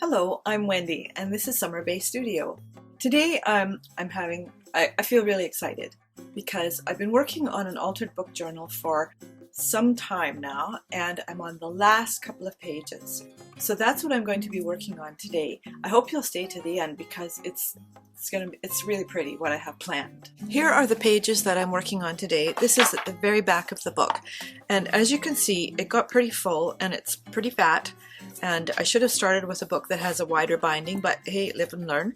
Hello, I'm Wendy, and this is Summer Bay Studio. Today I feel really excited because I've been working on an altered book journal for some time now, and I'm on the last couple of pages. So that's what I'm going to be working on today. I hope you'll stay to the end because it's really pretty what I have planned. Here are the pages that I'm working on today. This is at the very back of the book, and as you can see, it got pretty full and it's pretty fat. And I should have started with a book that has a wider binding, but hey, live and learn.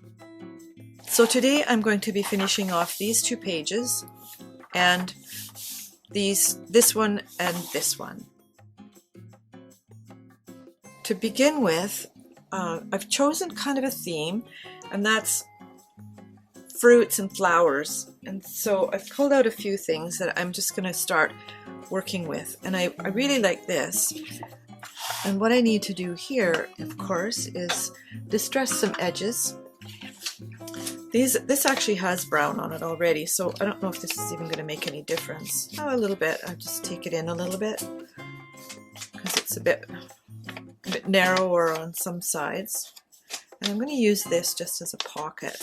So today I'm going to be finishing off these two pages and this one and this one. To begin with, I've chosen kind of a theme, and that's fruits and flowers. And so I've pulled out a few things that I'm just going to start working with. And I really like this. And what I need to do here, of course, is distress some edges. This actually has brown on it already, so I don't know if this is even going to make any difference. Oh, a little bit. I'll just take it in a little bit because it's a bit narrower on some sides. And I'm going to use this just as a pocket.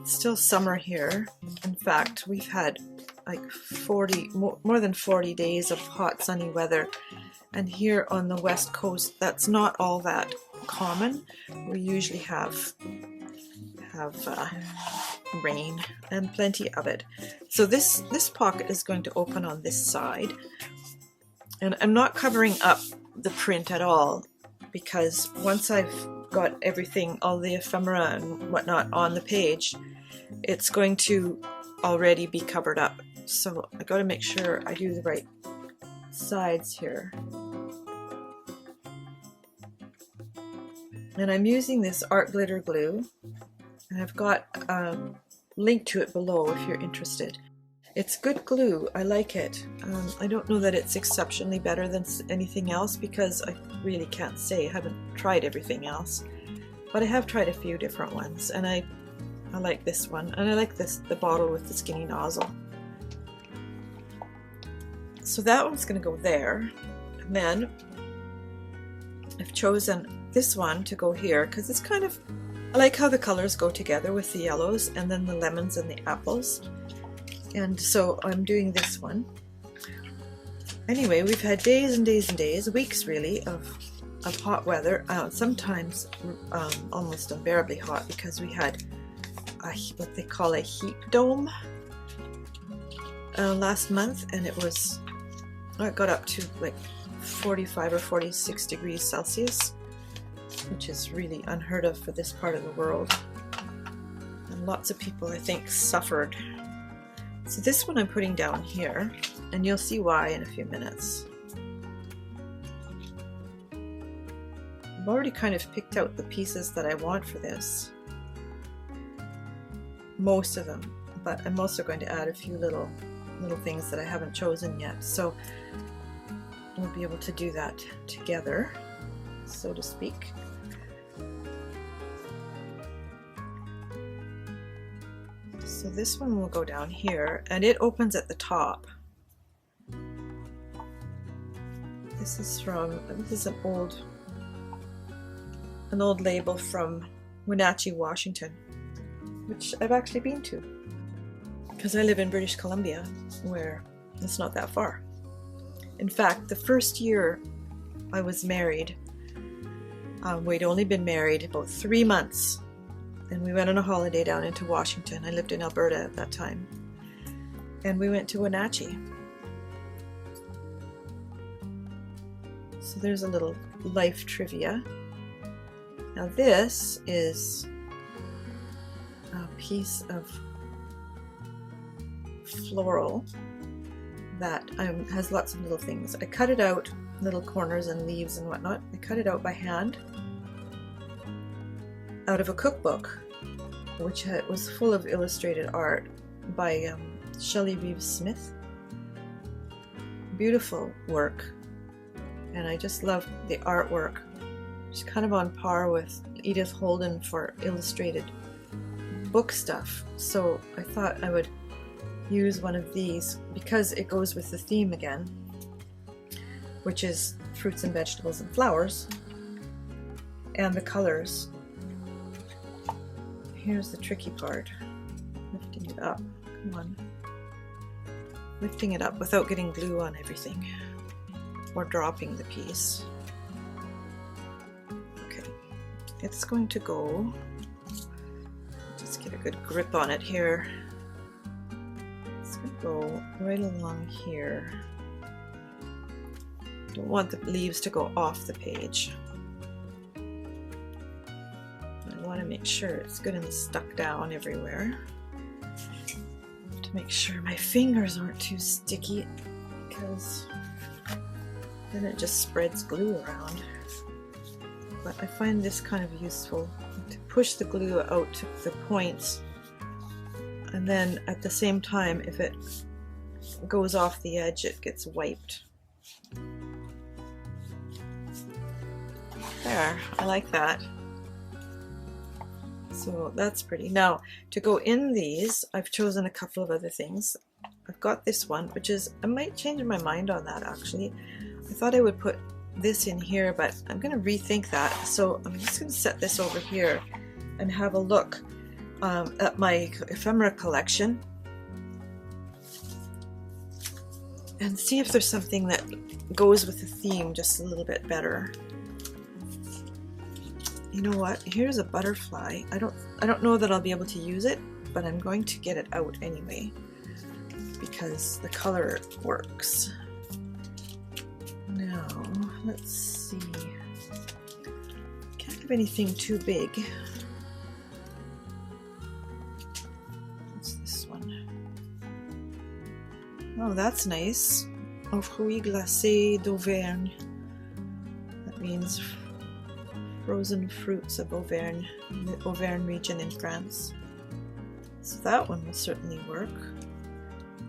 It's still summer here. In fact, we've had like more than 40 days of hot sunny weather, and here on the west coast that's not all that common. We usually have rain and plenty of it. So this pocket is going to open on this side, and I'm not covering up the print at all because once I've got everything, all the ephemera and whatnot on the page, it's going to already be covered up. So I got to make sure I do the right sides here. And I'm using this art glitter glue, and I've got a link to it below if you're interested. It's good glue. I like it. I don't know that it's exceptionally better than anything else because I really can't say. I haven't tried everything else, but I have tried a few different ones, and I like this one, and I like the bottle with the skinny nozzle. So that one's going to go there, and then I've chosen this one to go here because it's kind of, I like how the colors go together with the yellows and then the lemons and the apples, and so I'm doing this one. Anyway, we've had days and days and days, weeks really, of hot weather, sometimes almost unbearably hot because we had what they call a heat dome last month, and it got up to like 45 or 46 degrees Celsius, which is really unheard of for this part of the world. And lots of people, I think, suffered. So this one I'm putting down here, and you'll see why in a few minutes. I've already kind of picked out the pieces that I want for this. Most of them, but I'm also going to add a few little things that I haven't chosen yet, so we'll be able to do that together, so to speak. So this one will go down here, and it opens at the top. This is an old label from Wenatchee, Washington, which I've actually been to because I live in British Columbia, where it's not that far. In fact, the first year I was married, we'd only been married about 3 months, and we went on a holiday down into Washington. I lived in Alberta at that time, and we went to Wenatchee. So there's a little life trivia. Now this is a piece of floral that has lots of little things. I cut it out, little corners and leaves and whatnot. I cut it out by hand out of a cookbook, which was full of illustrated art by Shelley Reeves Smith. Beautiful work, and I just love the artwork. It's kind of on par with Edith Holden for illustrated book stuff, so I thought I would use one of these because it goes with the theme again. which is fruits and vegetables and flowers, and the colors. Here's the tricky part, lifting it up. Come on. Lifting it up without getting glue on everything or dropping the piece. Okay, it's going to go, just get a good grip on it here. It's going to go right along here. Don't want the leaves to go off the page. I want to make sure it's good and stuck down everywhere. To make sure my fingers aren't too sticky, because then it just spreads glue around. But I find this kind of useful to push the glue out to the points, and then at the same time, if it goes off the edge, it gets wiped. There, I like that. So that's pretty. Now, to go in these, I've chosen a couple of other things. I've got this one, which is, I might change my mind on that actually. I thought I would put this in here, but I'm going to rethink that. So I'm just going to set this over here and have a look at my ephemera collection and see if there's something that goes with the theme just a little bit better. You know what? Here's a butterfly. I don't know that I'll be able to use it, but I'm going to get it out anyway because the color works. Now, let's see. Can't have anything too big. What's this one? Oh, that's nice. Aux fruits glacés d'Auvergne. That means frozen fruits of Auvergne, in the Auvergne region in France. So that one will certainly work.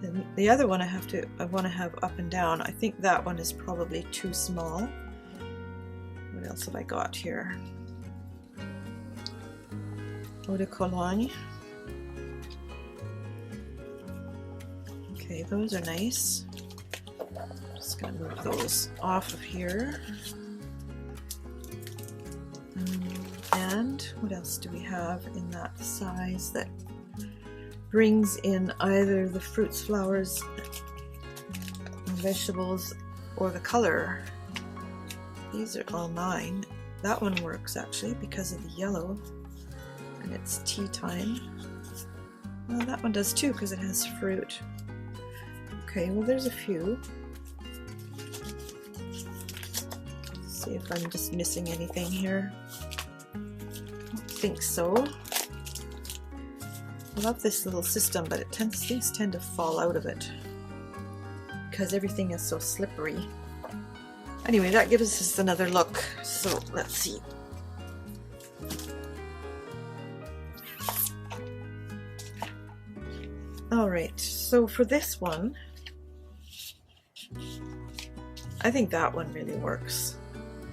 Then the other one I want to have up and down. I think that one is probably too small. What else have I got here? Eau de Cologne. Okay, those are nice. Just gonna move those off of here. And what else do we have in that size that brings in either the fruits, flowers, vegetables, or the color? These are all 9. That one works actually because of the yellow, and it's tea time. Well, that one does too because it has fruit. Okay, well there's a few. Let's see if I'm just missing anything here. I think so. I love this little system, but things tend to fall out of it because everything is so slippery. Anyway, that gives us another look. So let's see. Alright, so for this one, I think that one really works.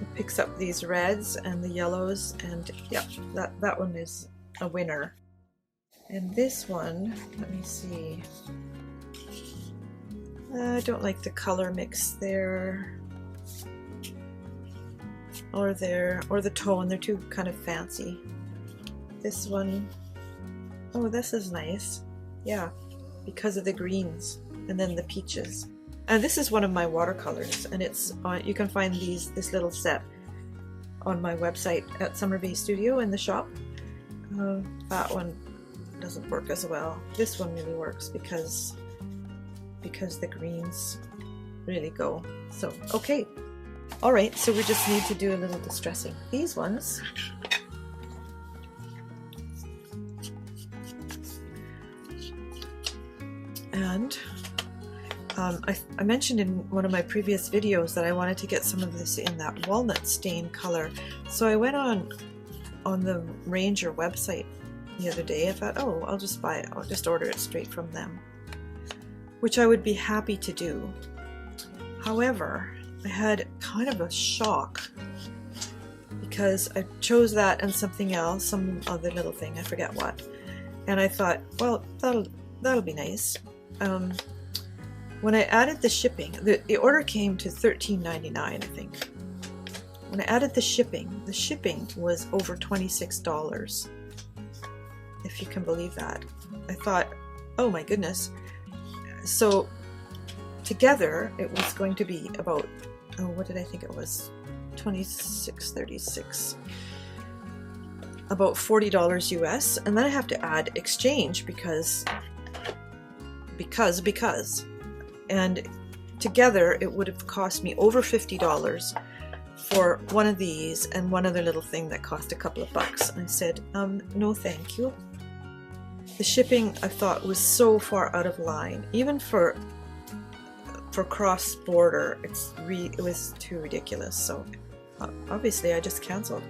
It picks up these reds and the yellows, and yeah, that one is a winner. And this one, let me see. I don't like the color mix there, or the tone. They're too kind of fancy. This one, oh, this is nice. Yeah, because of the greens and then the peaches. And this is one of my watercolors, and it's you can find this little set on my website at Summer Bay Studio in the shop. That one doesn't work as well. This one really works because the greens really go. So okay, all right. So we just need to do a little distressing. These ones. And I mentioned in one of my previous videos that I wanted to get some of this in that walnut stain color. So I went on the Ranger website the other day. I thought, oh, I'll just buy it. I'll just order it straight from them, which I would be happy to do. However, I had kind of a shock because I chose that and something else, some other little thing, I forget what. And I thought, well, that'll be nice. when I added the shipping, the order came to $13.99, I think. When I added the shipping was over $26, if you can believe that. I thought, oh my goodness. So together it was going to be about, oh, what did I think it was? 26.36, about $40 US, and then I have to add exchange because, and together it would have cost me over $50 for one of these and one other little thing that cost a couple of bucks. And I said, no thank you. The shipping, I thought, was so far out of line, even for cross-border. It was too ridiculous. So obviously I just canceled.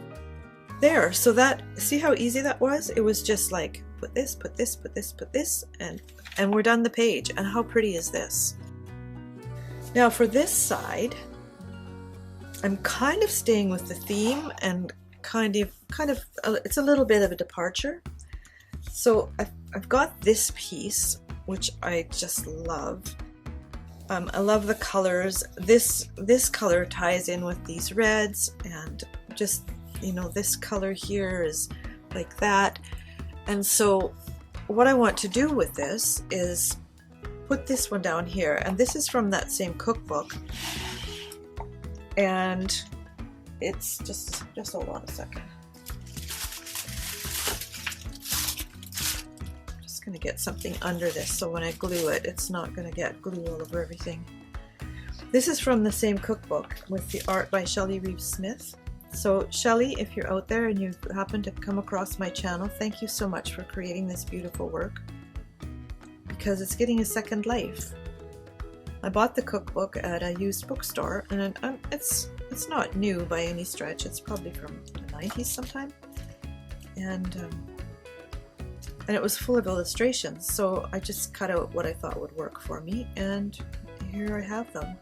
There, so that, see how easy that was? It was just like, put this, put this, put this, put this, and we're done the page. And how pretty is this? Now for this side, I'm kind of staying with the theme, and kind of, it's a little bit of a departure. So I've got this piece, which I just love. I love the colors. This color ties in with these reds, and just, you know, this color here is like that. And so what I want to do with this is put this one down here, and this is from that same cookbook. And it's just hold on a second. Just gonna get something under this so when I glue it, it's not gonna get glue all over everything. This is from the same cookbook with the art by Shelley Reeves Smith. So Shelley, if you're out there and you happen to come across my channel, thank you so much for creating this beautiful work, because it's getting a second life. I bought the cookbook at a used bookstore, and it's not new by any stretch. It's probably from the 90s sometime, and it was full of illustrations. So I just cut out what I thought would work for me, and here I have them.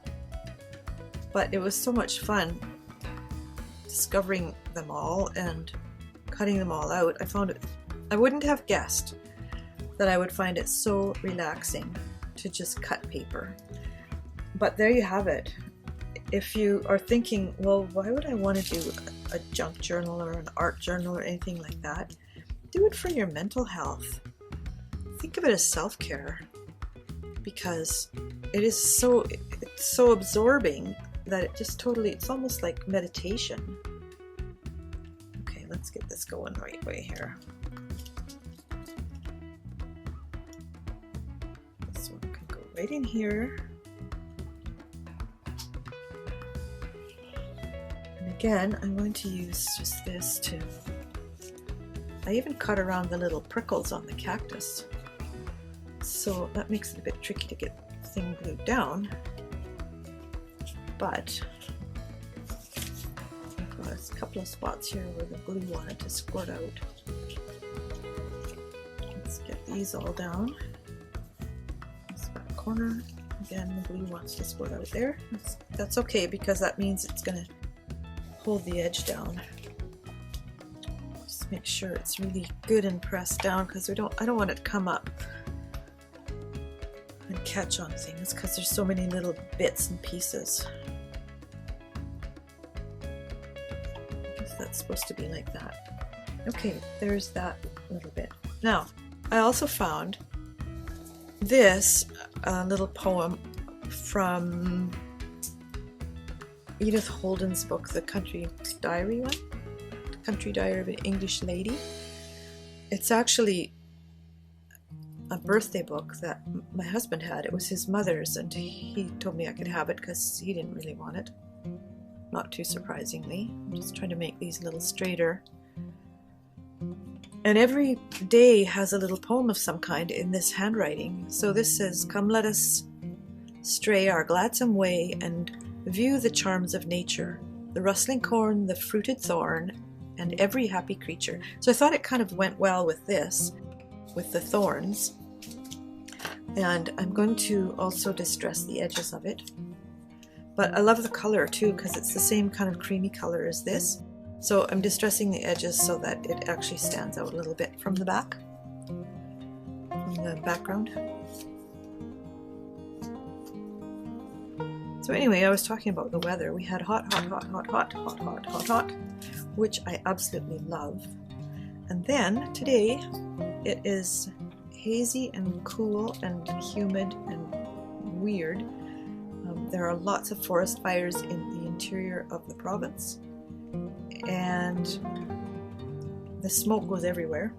But it was so much fun discovering them all and cutting them all out. I wouldn't have guessed that I would find it so relaxing to just cut paper. But there you have it. If you are thinking, well, why would I want to do a junk journal or an art journal or anything like that? Do it for your mental health. Think of it as self-care, because it's so absorbing that it just totally, it's almost like meditation. Okay, let's get this going right way here. This one can go right in here. Again, I'm going to use just this to, I even cut around the little prickles on the cactus. So that makes it a bit tricky to get the thing glued down. But I've got a couple of spots here where the glue wanted to squirt out. Let's get these all down. This back corner, again, the glue wants to squirt out there. That's okay, because that means it's going to hold the edge down. Just make sure it's really good and pressed down, because I don't want it to come up and catch on things, because there's so many little bits and pieces. I guess that's supposed to be like that. Okay, there's that little bit. Now, I also found this little poem from Edith Holden's book, The Country Diary one, The Country Diary of an English Lady. It's actually a birthday book that my husband had. It was his mother's, and he told me I could have it because he didn't really want it. Not too surprisingly. I'm just trying to make these a little straighter. And every day has a little poem of some kind in this handwriting. So this says, "Come, let us stray our gladsome way and view the charms of nature, the rustling corn, the fruited thorn, and every happy creature." So I thought it kind of went well with this, with the thorns. And I'm going to also distress the edges of it. But I love the color too, because it's the same kind of creamy color as this. So I'm distressing the edges so that it actually stands out a little bit from the back, from the background. So anyway, I was talking about the weather. We had hot, which I absolutely love. And then today it is hazy and cool and humid and weird. There are lots of forest fires in the interior of the province, and the smoke goes everywhere,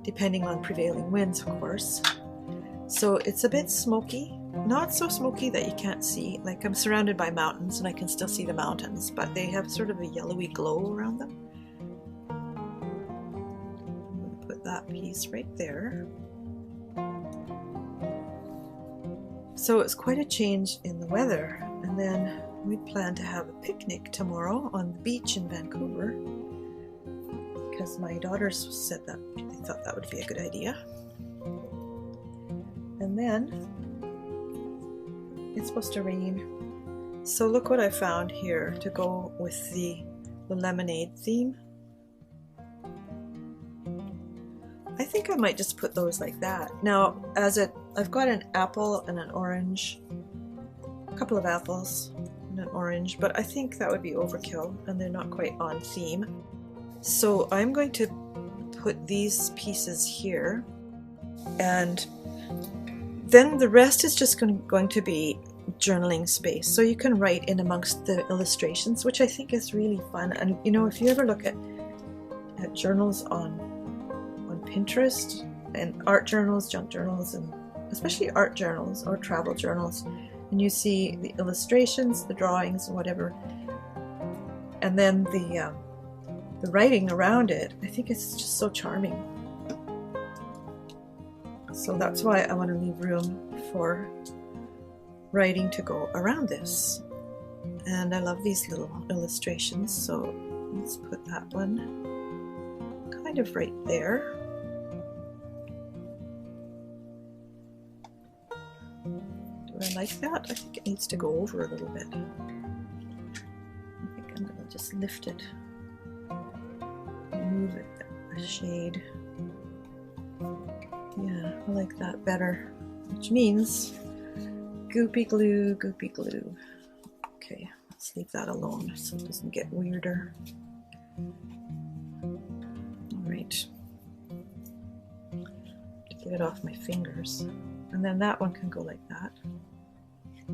depending on prevailing winds, of course. So it's a bit smoky, not so smoky that you can't see. Like, I'm surrounded by mountains and I can still see the mountains, but they have sort of a yellowy glow around them. I'm going to put that piece right there. So it's quite a change in the weather. And then we plan to have a picnic tomorrow on the beach in Vancouver, because my daughters said that they thought that would be a good idea. And then it's supposed to rain. So look what I found here to go with the lemonade theme. I think I might just put those like that. Now, I've got an apple and an orange, a couple of apples and an orange, but I think that would be overkill and they're not quite on theme. So I'm going to put these pieces here, and then the rest is just going to be journaling space. So you can write in amongst the illustrations, which I think is really fun. And you know, if you ever look at journals on Pinterest, and art journals, junk journals, and especially art journals or travel journals, and you see the illustrations, the drawings, whatever, and then the writing around it, I think it's just so charming. So that's why I want to leave room for writing to go around this. And I love these little illustrations, so let's put that one kind of right there. Do I like that? I think it needs to go over a little bit. I think I'm going to just lift it, move it a shade. Yeah, I like that better, which means goopy glue, goopy glue. Okay, let's leave that alone so it doesn't get weirder. All right, to get it off my fingers. And then that one can go like that.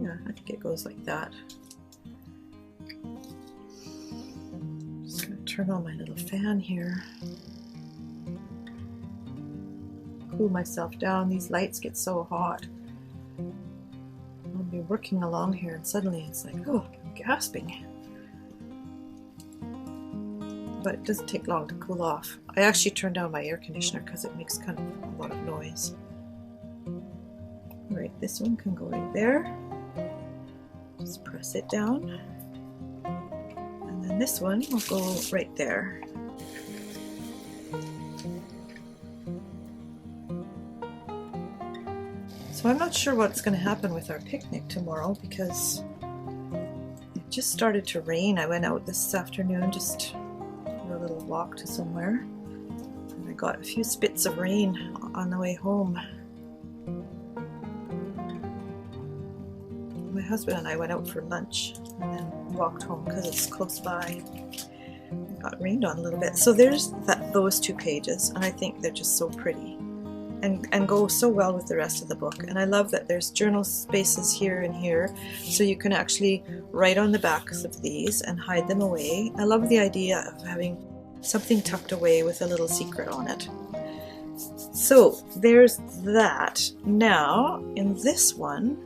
Yeah, I think it goes like that. Just going to turn on my little fan here. Cool myself down. These lights get so hot. I'll be working along here and suddenly it's like, oh, I'm gasping. But it doesn't take long to cool off. I actually turned down my air conditioner because it makes kind of a lot of noise. Right, this one can go right there. Just press it down. And then this one will go right there. So I'm not sure what's going to happen with our picnic tomorrow because it just started to rain. I went out this afternoon just for a little walk to somewhere, and I got a few spits of rain on the way home. My husband and I went out for lunch and then walked home because it's close by. It got rained on a little bit. So there's those two pages, and I think they're just so pretty and go so well with the rest of the book. And I love that there's journal spaces here and here, so you can actually write on the backs of these and hide them away. I love the idea of having something tucked away with a little secret on it. So there's that. Now in this one,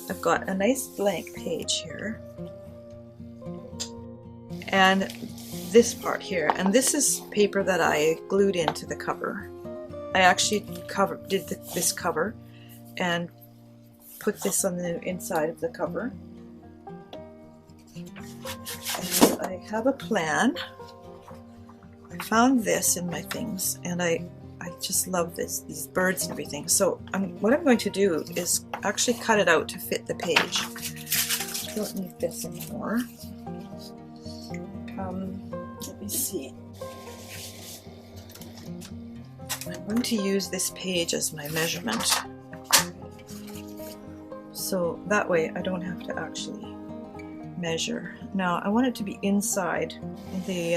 I've got a nice blank page here, and this part here, and this is paper that I glued into the cover. I actually did this cover and put this on the inside of the cover. And I have a plan. I found this in my things, and I just love these birds and everything. So what I'm going to do is actually cut it out to fit the page. I don't need this anymore. Let me see. I'm going to use this page as my measurement. so that way I don't have to actually measure. Now I want it to be inside the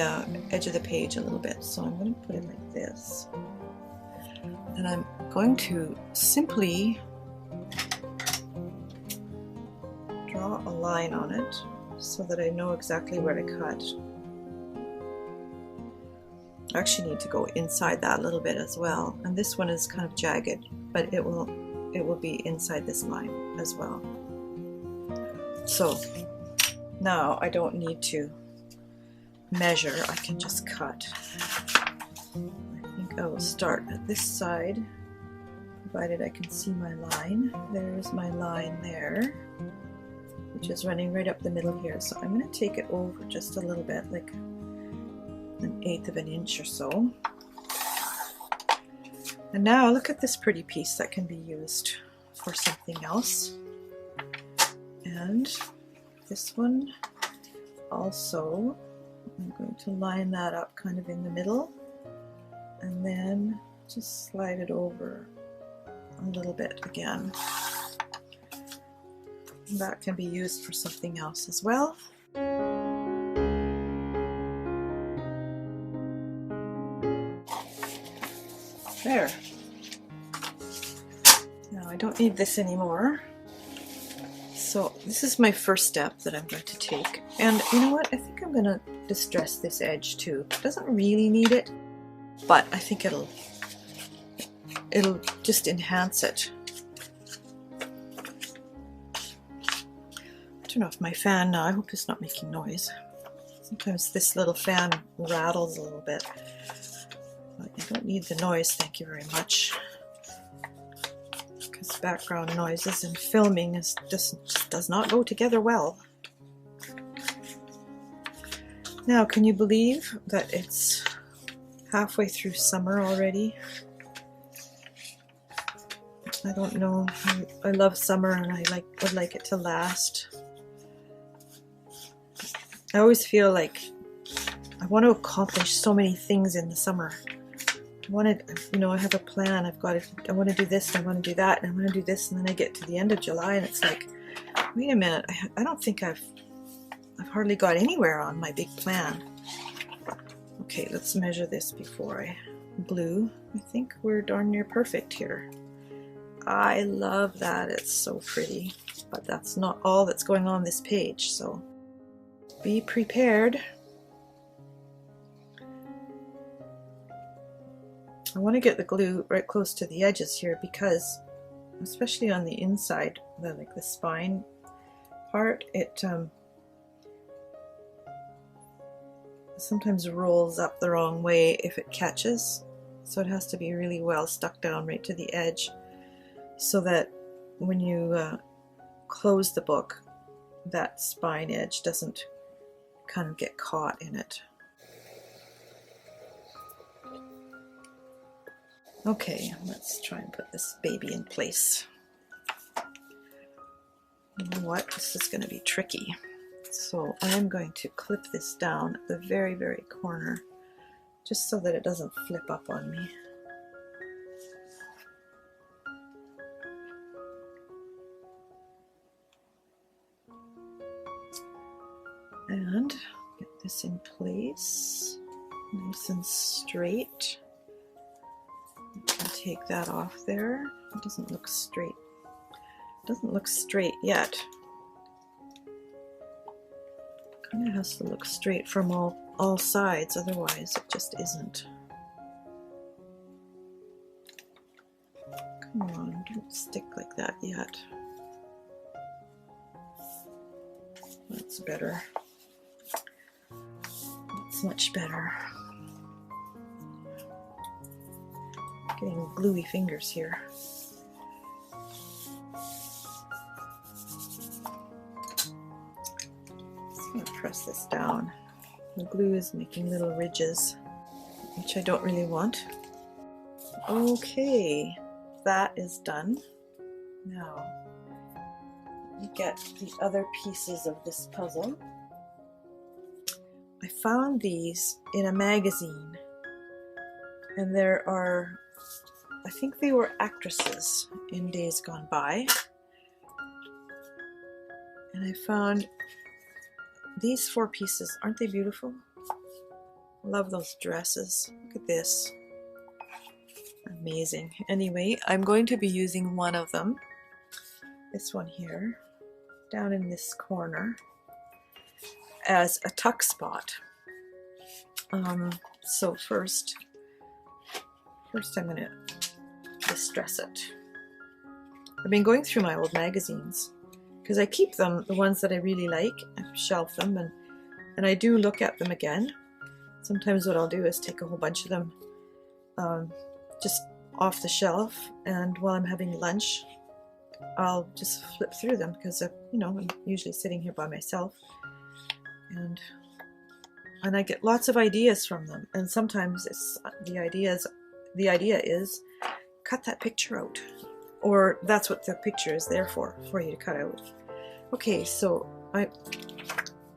edge of the page a little bit, so I'm going to put it like this, and I'm going to simply draw a line on it so that I know exactly where to cut. I actually need to go inside that a little bit as well, and this one is kind of jagged, but it will be inside this line as well. So now I don't need to measure, I can just cut. I think I will start at this side, provided I can see my line. There's my line there, which is running right up the middle here. So I'm going to take it over just a little bit, like 1/8 of an inch or so. And now look at this pretty piece that can be used for something else. And this one also, I'm going to line that up kind of in the middle and then just slide it over a little bit again. That can be used for something else as well. There. Now I don't need this anymore. So this is my first step that I'm going to take. And you know what? I think I'm going to distress this edge too. It doesn't really need it, but I think it'll just enhance it. Turn off my fan now. I hope it's not making noise. Sometimes this little fan rattles a little bit. But I don't need the noise, thank you very much. Because background noises and filming just does not go together well. Now, can you believe that it's halfway through summer already? I don't know. I love summer and I would like it to last. I always feel like I want to accomplish so many things in the summer. I have a plan. I want to do this, and I want to do that, and I want to do this, and then I get to the end of July, and it's like, wait a minute, I don't think I've hardly got anywhere on my big plan. Okay, let's measure this before I glue. I think we're darn near perfect here. I love that. It's so pretty, but that's not all that's going on this page, so be prepared. I want to get the glue right close to the edges here because, especially on the inside, the spine part, it sometimes rolls up the wrong way if it catches. So it has to be really well stuck down right to the edge so that when you close the book, that spine edge doesn't kind of get caught in it. Okay, let's try and put this baby in place. You know what? This is going to be tricky. So I'm going to clip this down at the very, very corner, just so that it doesn't flip up on me. And get this in place, nice and straight. I'll take that off there. It doesn't look straight. It doesn't look straight yet. Kind of has to look straight from all sides, otherwise it just isn't. Come on, don't stick like that yet. That's better. That's much better. Getting gluey fingers here. Just going to press this down. The glue is making little ridges, which I don't really want. Okay, that is done. Now, we get the other pieces of this puzzle. I found these in a magazine, and there are, I think they were actresses in days gone by, And I found these 4 pieces. Aren't they beautiful? Love those dresses. Look at this. Amazing. Anyway, I'm going to be using one of them. This one here, down in this corner, as a tuck spot. So first I'm going to distress it. I've been going through my old magazines because I keep them, the ones that I really like. I shelf them, and I do look at them again. Sometimes what I'll do is take a whole bunch of them just off the shelf, and while I'm having lunch I'll just flip through them because you know, I'm usually sitting here by myself, and I get lots of ideas from them. And sometimes it's the idea is cut that picture out, or that's what the picture is there for you to cut out. Okay, so I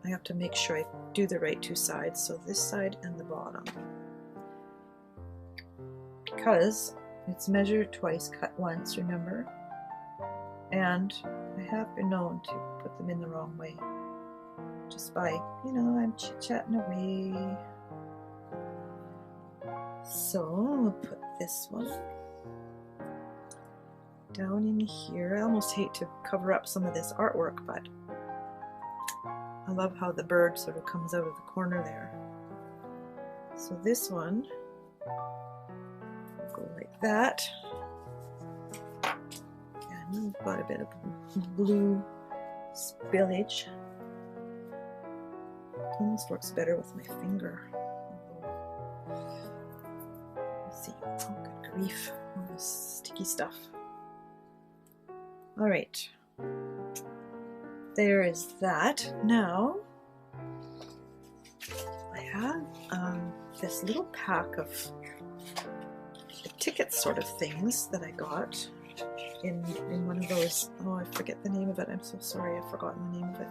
have to make sure I do the right 2 sides, so this side and the bottom, because it's measured twice, cut once, remember? And I have been known to put them in the wrong way, just by, you know, I'm chit-chatting away. So we'll put this one down in here. I almost hate to cover up some of this artwork, but I love how the bird sort of comes out of the corner there. So this one will go like that. And we've got a bit of blue spillage. Almost works better with my finger. Let's see. Oh, good grief. All this sticky stuff. All right. There is that. Now, I have this little pack of ticket sort of things that I got in one of those. Oh, I forget the name of it. I'm so sorry. I've forgotten the name of it.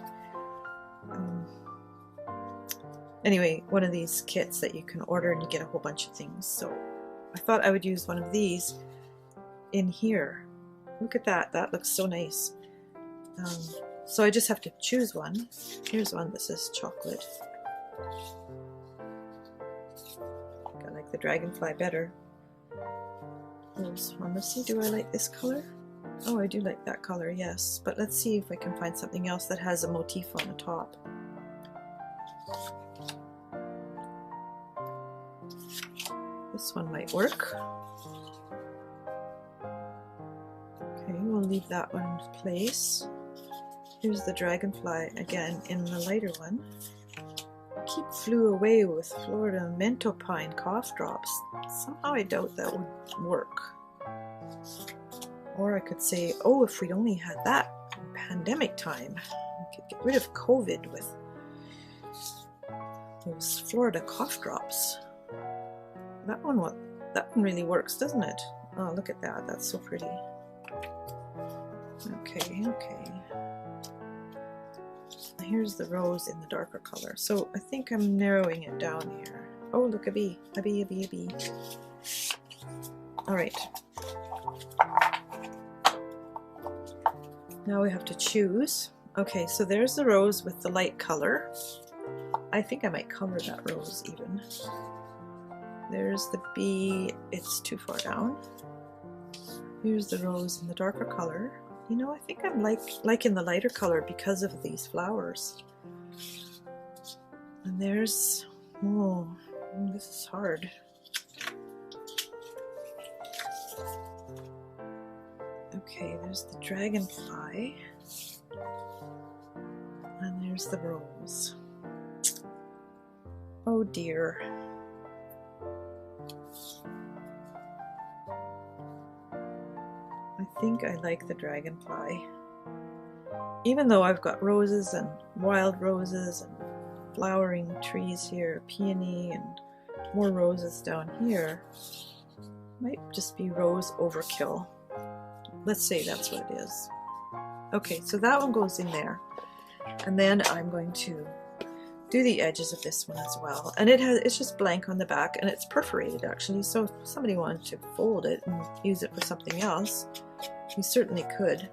Anyway, one of these kits that you can order and you get a whole bunch of things. So I thought I would use one of these in here. Look at that. That looks so nice. So I just have to choose one. Here's one that says chocolate. I like the dragonfly better. There's one. Let's see, do I like this color? Oh, I do like that color, yes. But let's see if I can find something else that has a motif on the top. This one might work. Okay, we'll leave that one in place. Here's the dragonfly again in the lighter one. Keep flew away with Florida Mento Pine cough drops. Somehow I doubt that would work. Or I could say, oh, if we only had that in pandemic time, we could get rid of COVID with those Florida cough drops. That one really works, doesn't it? Oh, look at that. That's so pretty. Okay. Here's the rose in the darker color. So I think I'm narrowing it down here. Oh, look, a bee. A bee. All right. Now we have to choose. Okay, so there's the rose with the light color. I think I might cover that rose even. There's the bee. It's too far down. Here's the rose in the darker color. You know, I think I'm liking the lighter color because of these flowers. And there's, oh, this is hard. Okay, there's the dragonfly. And there's the rose. Oh dear. I think I like the dragonfly. Even though I've got roses and wild roses and flowering trees here, peony and more roses down here, might just be rose overkill. Let's say that's what it is. Okay, so that one goes in there. And then I'm going to do the edges of this one as well. And it's just blank on the back and it's perforated actually. So if somebody wanted to fold it and use it for something else, you certainly could.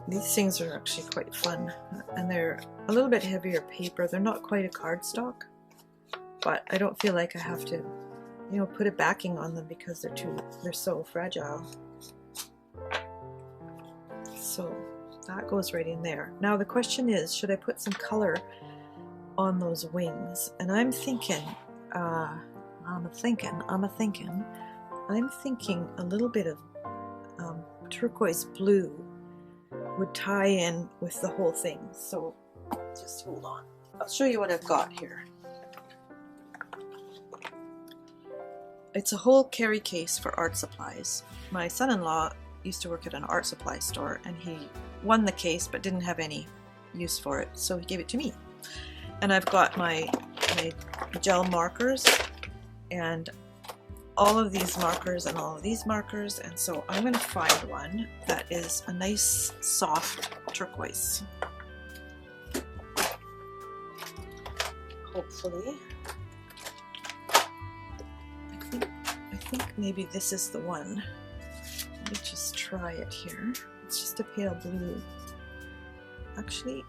These things are actually quite fun, and they're a little bit heavier paper. They're not quite a cardstock, but I don't feel like I have to, you know, put a backing on them because they're so fragile. So that goes right in there. Now the question is, should I put some color on those wings? And I'm thinking a little bit of turquoise blue would tie in with the whole thing. So just hold on. I'll show you what I've got here. It's a whole carry case for art supplies. My son-in-law used to work at an art supply store, and he won the case but didn't have any use for it, so he gave it to me. And I've got my gel markers and all of these markers and all of these markers, and so I'm going to find one that is a nice soft turquoise. Hopefully. I think maybe this is the one. Let me just try it here. It's just a pale blue. Actually,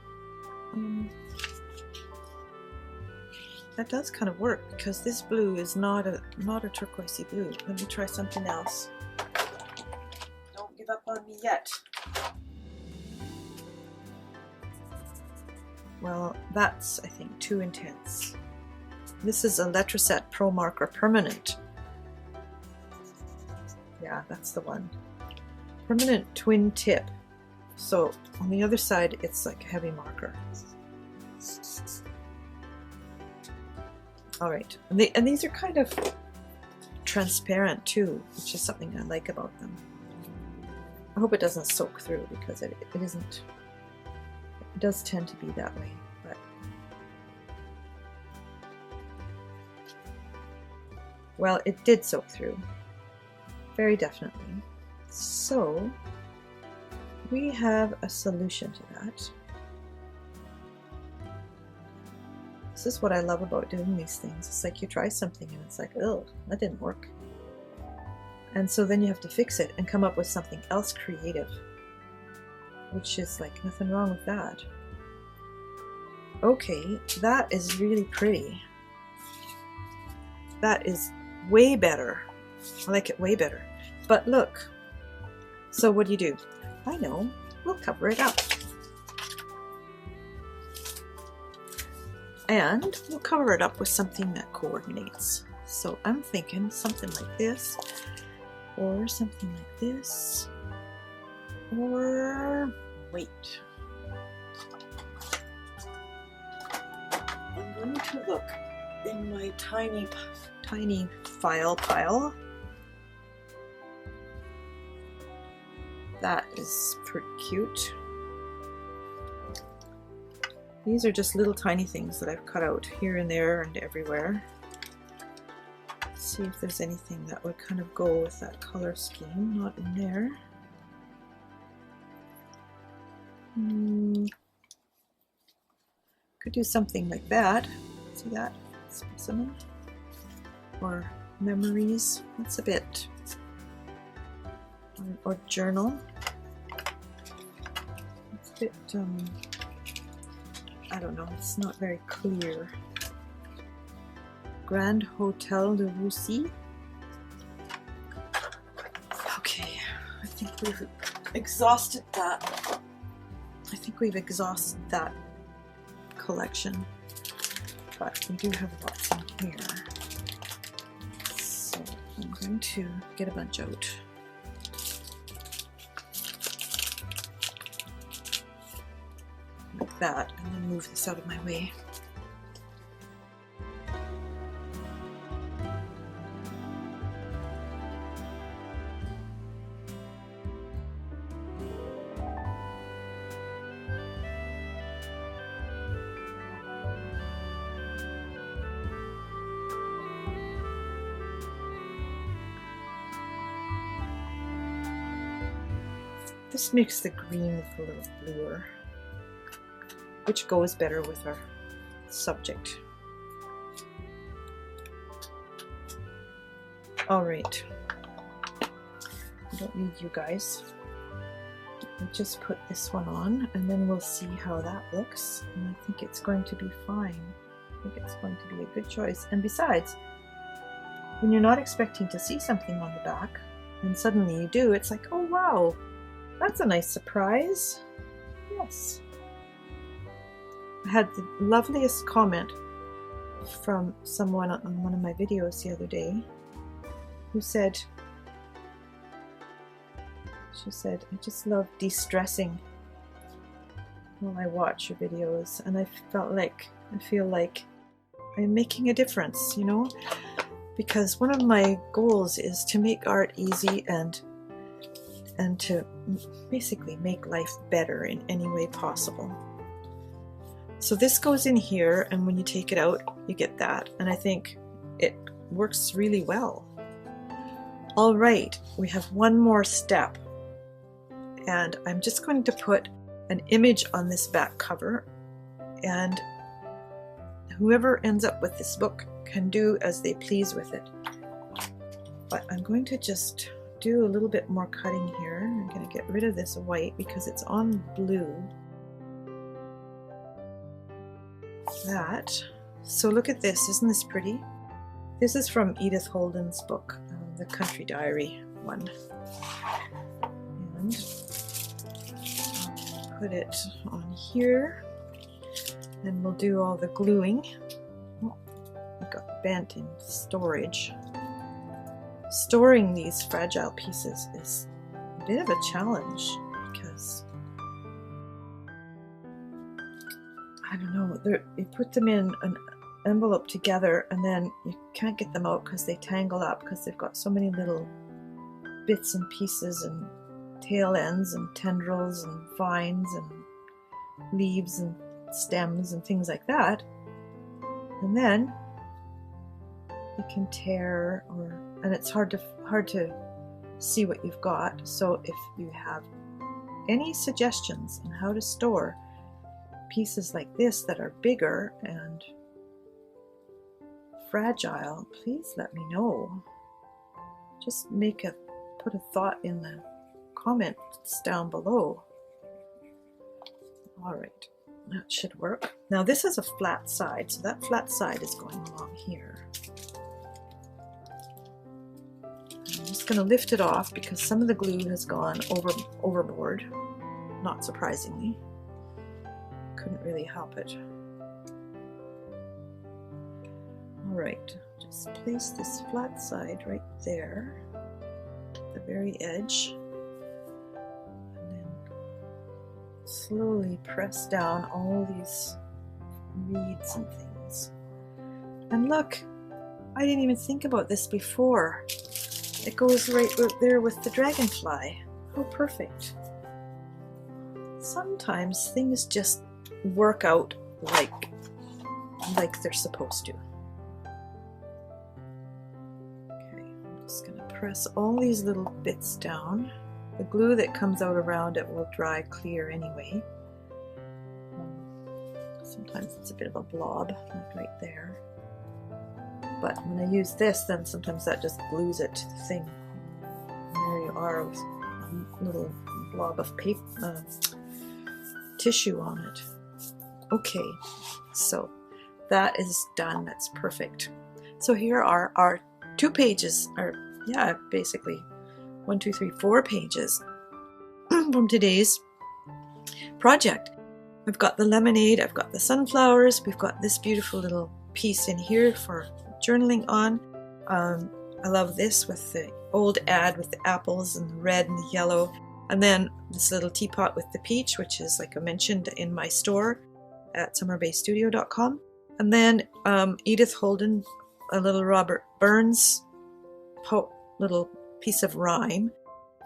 that does kind of work because this blue is not a turquoisey blue. Let me try something else. Don't give up on me yet. Well, that's, I think, too intense. This is a Letraset Pro Marker Permanent. Yeah, that's the one. Permanent twin tip. So on the other side, it's like a heavy marker. All right, and these are kind of transparent too, which is something I like about them. I hope it doesn't soak through because it isn't. It does tend to be that way, but well, it did soak through, very definitely. So we have a solution to that. This is what I love about doing these things. It's like you try something and it's like, oh, that didn't work. And so then you have to fix it and come up with something else creative, which is like nothing wrong with that. Okay, that is really pretty. That is way better. I like it way better. But look, so what do? I know, we'll cover it up. And we'll cover it up with something that coordinates. So I'm thinking something like this, or something like this, or wait. I'm going to look in my tiny file pile. That is pretty cute. These are just little tiny things that I've cut out here and there and everywhere. Let's see if there's anything that would kind of go with that color scheme. Not in there. Could do something like that. See that? Specimen. Or memories. That's a bit. Or journal. It's a bit, I don't know, it's not very clear. Grand Hotel de Russie. Okay, I think we've exhausted that. I think we've exhausted that collection. But we do have lots in here. So I'm going to get a bunch out. Like that, and then move this out of my way. This makes the green look a little bluer, which goes better with our subject. All right, I don't need you guys. I just put this one on and then we'll see how that looks. And I think it's going to be fine. I think it's going to be a good choice. And besides, when you're not expecting to see something on the back and suddenly you do, it's like, oh wow, that's a nice surprise. Yes. I had the loveliest comment from someone on one of my videos the other day who said, she said, I just love de-stressing while I watch your videos, and I feel like I'm making a difference, you know, because one of my goals is to make art easy and to basically make life better in any way possible. So this goes in here, and when you take it out, you get that, and I think it works really well. All right, we have one more step. And I'm just going to put an image on this back cover, and whoever ends up with this book can do as they please with it. But I'm going to just do a little bit more cutting here. I'm going to get rid of this white because it's on blue. That. So look at this, isn't this pretty? This is from Edith Holden's book, the Country Diary one. And put it on here, and we'll do all the gluing. Oh, it got bent in storage. Storing these fragile pieces is a bit of a challenge because I don't know, you put them in an envelope together and then you can't get them out because they tangle up because they've got so many little bits and pieces and tail ends and tendrils and vines and leaves and stems and things like that, and then you can tear, and it's hard to see what you've got. So if you have any suggestions on how to store pieces like this that are bigger and fragile, please let me know. Just put a thought in the comments down below. All right, that should work. Now this is a flat side, so that flat side is going along here. I'm just going to lift it off because some of the glue has gone overboard, not surprisingly. Couldn't really help it. All right, just place this flat side right there at the very edge. Slowly press down all these reeds and things. And look, I didn't even think about this before. It goes right there with the dragonfly. How perfect. Sometimes things just work out like they're supposed to. Okay, I'm just going to press all these little bits down. The glue that comes out around it will dry clear anyway. Sometimes it's a bit of a blob, like right there. But when I use this, then sometimes that just glues it to the thing. And there you are with a little blob of paper, tissue on it. Okay, so that is done. That's perfect. So here are our 2 pages, or yeah, basically 1, 2, 3, 4 pages from today's project. I've got the lemonade, I've got the sunflowers, we've got this beautiful little piece in here for journaling on. I love this with the old ad with the apples and the red and the yellow, and then this little teapot with the peach, which is like I mentioned in my store at summerbaystudio.com. And then Edith Holden, a little Robert Burns little piece of rhyme,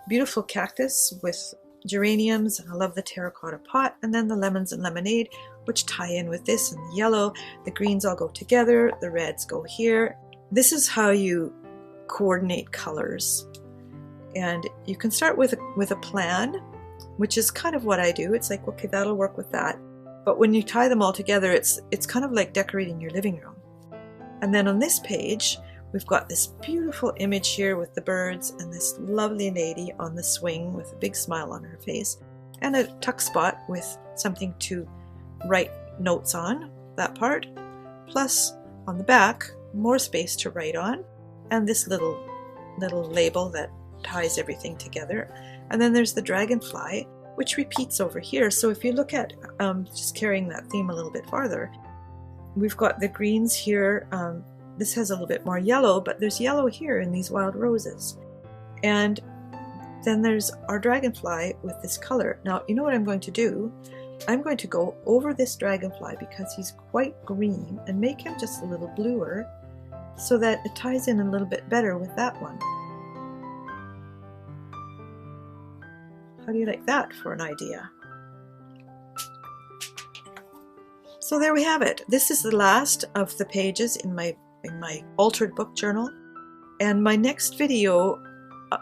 beautiful cactus with geraniums, and I love the terracotta pot, and then the lemons and lemonade, which tie in with this, and the yellow, the greens all go together, the reds go here. This is how you coordinate colors, and you can start with a plan, which is kind of what I do. It's like, okay, that'll work with that, but when you tie them all together, it's kind of like decorating your living room. And then on this page, we've got this beautiful image here with the birds and this lovely lady on the swing with a big smile on her face. and a tuck spot with something to write notes on, that part, plus on the back more space to write on, and this little label that ties everything together. And then there's the dragonfly, which repeats over here. So if you look at just carrying that theme a little bit farther, we've got the greens here. This has a little bit more yellow, but there's yellow here in these wild roses. And then there's our dragonfly with this color. Now, you know what I'm going to do? I'm going to go over this dragonfly because he's quite green and make him just a little bluer so that it ties in a little bit better with that one. How do you like that for an idea? So there we have it. This is the last of the pages in my altered book journal, and my next video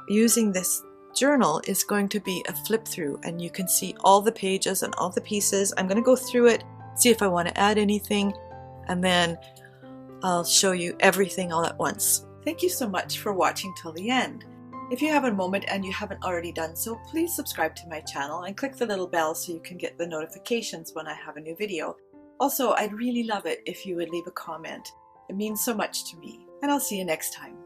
using this journal is going to be a flip through, and you can see all the pages and all the pieces. I'm going to go through it, see if I want to add anything, and then I'll show you everything all at once. Thank you so much for watching till the end. If you have a moment and you haven't already done so, please subscribe to my channel and click the little bell so you can get the notifications when I have a new video. Also, I'd really love it if you would leave a comment. It means so much to me, and I'll see you next time.